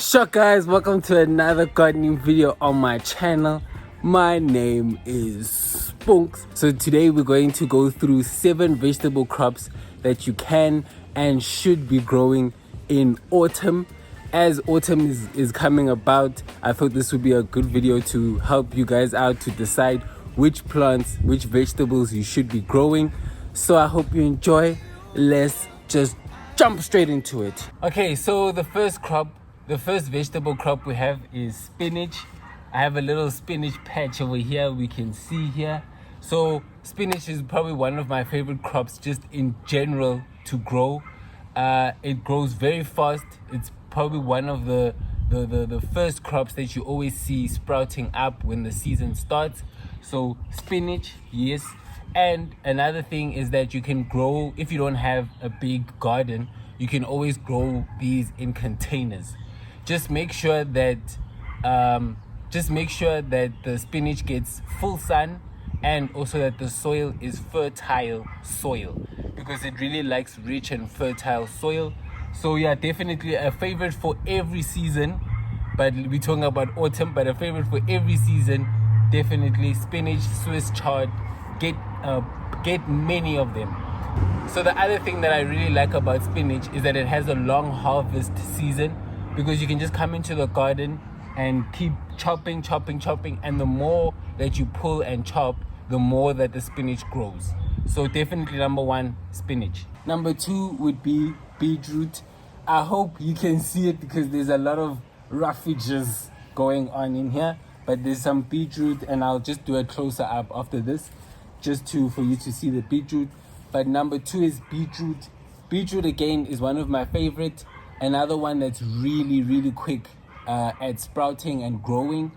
What's up guys, welcome to another gardening video on my channel. My name is Spunks. So today we're going to go through 7 vegetable crops that you can and should be growing in autumn. As autumn is coming about, I thought this would be a good video to help you guys out to decide which plants, which vegetables you should be growing. So I hope you enjoy. Let's just jump straight into it. Okay, so the first vegetable crop we have is spinach. I have a little spinach patch over here, we can see here. So spinach is probably one of my favorite crops just in general to grow. It grows very fast. It's probably one of the first crops that you always see sprouting up when the season starts. So spinach, yes. And another thing is that you can grow, if you don't have a big garden, you can always grow these in containers. Just make sure that the spinach gets full sun, and also that the soil is fertile soil, because it really likes rich and fertile soil. So yeah, definitely a favorite for every season, but we're talking about autumn, but a favorite for every season, definitely spinach, Swiss chard. Get many of them. So the other thing that I really like about spinach is that it has a long harvest season, because you can just come into the garden and keep chopping, and the more that you pull and chop, the more that the spinach grows. So definitely number 1, spinach. Number 2 would be beetroot. I hope you can see it because there's a lot of roughages going on in here, but there's some beetroot, and I'll just do a closer up after this, just for you to see the beetroot. But number 2 is beetroot. Beetroot again is one of my favorite. Another one that's really quick at sprouting and growing.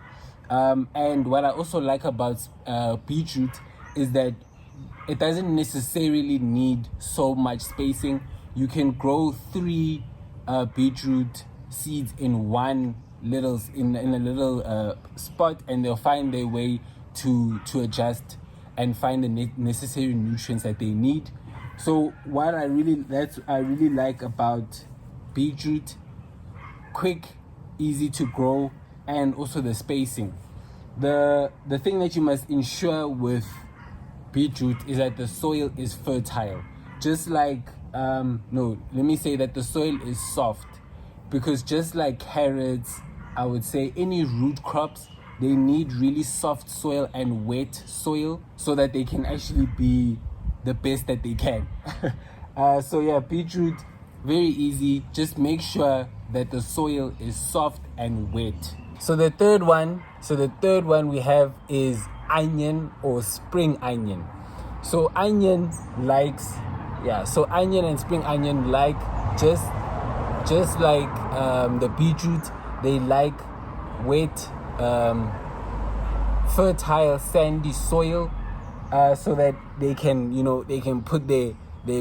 And what I also like about beetroot is that it doesn't necessarily need so much spacing. You can grow 3 beetroot seeds in a little spot, and they'll find their way to adjust and find the necessary nutrients that they need. So what I really like about beetroot: quick, easy to grow, and also the spacing. The thing that you must ensure with beetroot is that the soil is fertile. Just like let me say that the soil is soft, because just like carrots, I would say any root crops, they need really soft soil and wet soil so that they can actually be the best that they can. So yeah, beetroot, very easy. Just make sure that the soil is soft and wet. So the third one we have is onion or spring onion. So onion and spring onion like just like the beetroot, they like wet, fertile sandy soil, so that they can put their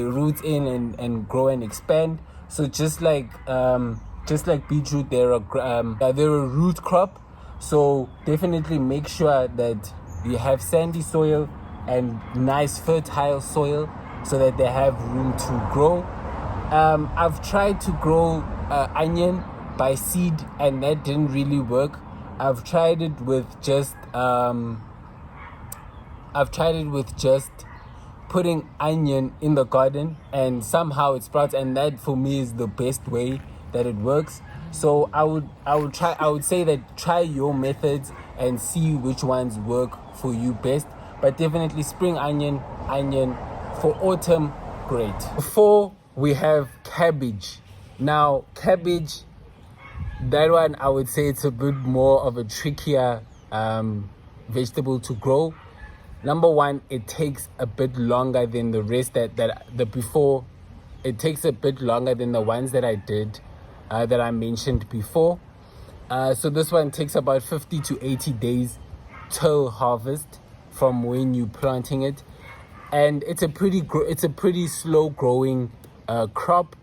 roots in and grow and expand. So just like beetroot, they're a root crop. So definitely make sure that you have sandy soil and nice fertile soil so that they have room to grow. I've tried to grow onion by seed, and that didn't really work. I've tried it with just putting onion in the garden, and somehow it sprouts, and that for me is the best way that it works. So I would say that try your methods and see which ones work for you best. But definitely spring onion for autumn, great. Before we have cabbage. Now cabbage, that one I would say it's a bit more of a trickier vegetable to grow. Number 1, it takes a bit longer than the rest it takes a bit longer than the ones that I did that I mentioned before. So this one takes about 50 to 80 days till harvest from when you're planting it, and it's a pretty slow growing crop,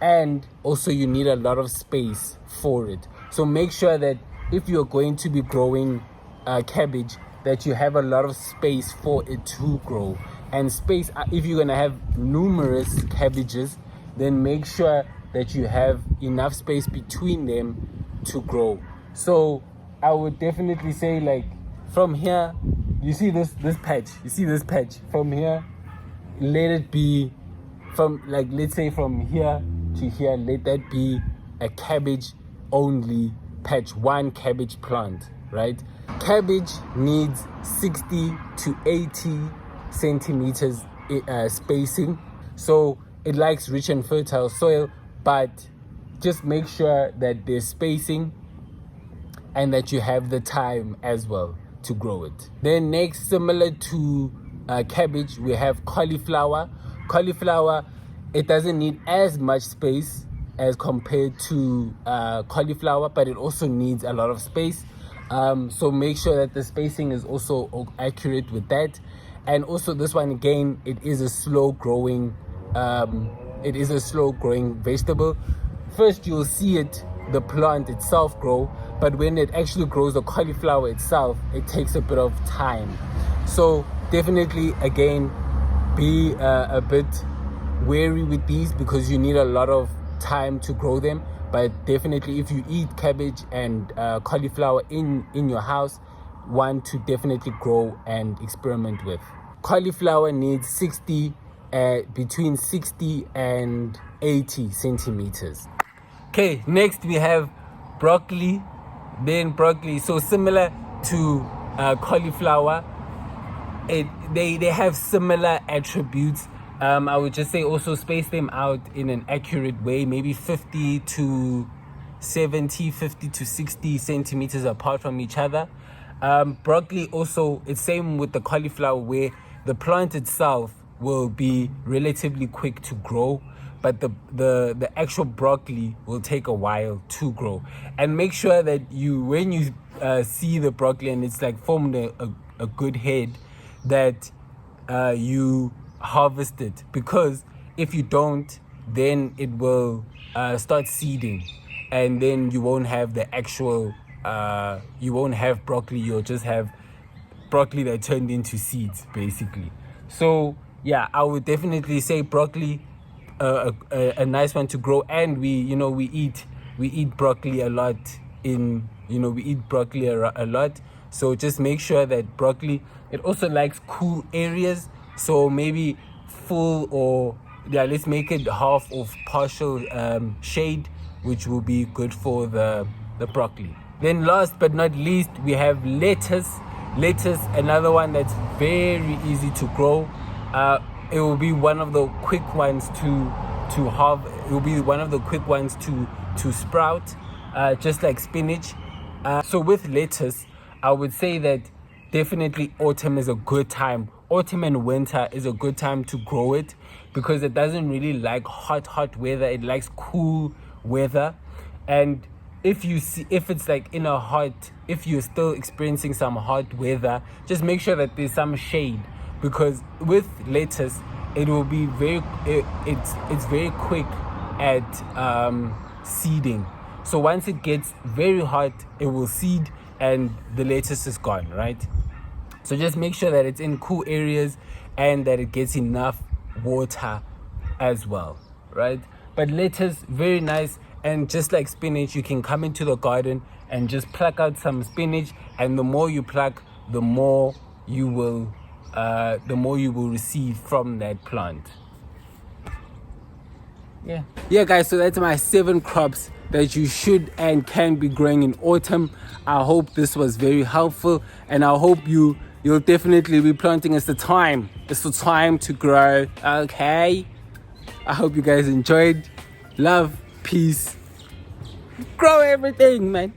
and also you need a lot of space for it. So make sure that if you're going to be growing cabbage, that you have a lot of space for it to grow. And space, if you're gonna have numerous cabbages, then make sure that you have enough space between them to grow. So I would definitely say, like, from here, you see this patch, from here, let it be from, like, let's say from here to here, let that be a cabbage only patch, one cabbage plant, right? Cabbage needs 60 to 80 centimeters spacing, so it likes rich and fertile soil, but just make sure that there's spacing and that you have the time as well to grow it. Then next, similar to cabbage, we have cauliflower. Cauliflower, it doesn't need as much space as compared to cauliflower, but it also needs a lot of space. So make sure that the spacing is also accurate with that. And also this one, again, it is a slow growing vegetable. First you'll see the plant itself grow, but when it actually grows, the cauliflower itself, it takes a bit of time. So definitely, again, be a bit wary with these because you need a lot of time to grow them. But definitely, if you eat cabbage and cauliflower in your house, one to definitely grow and experiment with. Cauliflower needs between 60 and 80 centimeters. Okay, next we have broccoli. So similar to cauliflower, they have similar attributes. I would just say also space them out in an accurate way, maybe 50 to 60 centimeters apart from each other. Broccoli also, it's same with the cauliflower, where the plant itself will be relatively quick to grow, but the actual broccoli will take a while to grow. And make sure that when you see the broccoli and it's like formed a good head, that you harvest it, because if you don't, then it will start seeding, and then you won't have the actual you won't have broccoli. You'll just have broccoli that turned into seeds, basically. So yeah, I would definitely say broccoli, a nice one to grow. And we eat broccoli a lot a lot. So just make sure that broccoli, it also likes cool areas. So maybe let's make it half of partial shade, which will be good for the broccoli. Then last but not least, we have lettuce. Another one that's very easy to grow. It will be one of the quick ones to have. It will be one of the quick ones to sprout, just like spinach. So with lettuce, I would say that definitely autumn is a good time. Autumn and winter is a good time to grow it, because it doesn't really like hot weather. It likes cool weather. And if it's like if you're still experiencing some hot weather, just make sure that there's some shade, because with lettuce, it will be it's very quick at seeding. So once it gets very hot, it will seed and the lettuce is gone, right? So just make sure that it's in cool areas and that it gets enough water as well, right? But lettuce, very nice. And just like spinach, you can come into the garden and just pluck out some spinach, and the more you pluck, the more you will receive from that plant. Yeah guys, so that's my 7 crops that you should and can be growing in autumn. I hope this was very helpful, and I hope you'll definitely be planting. It's the time to grow. Okay, I hope you guys enjoyed. Love, peace, grow everything, man.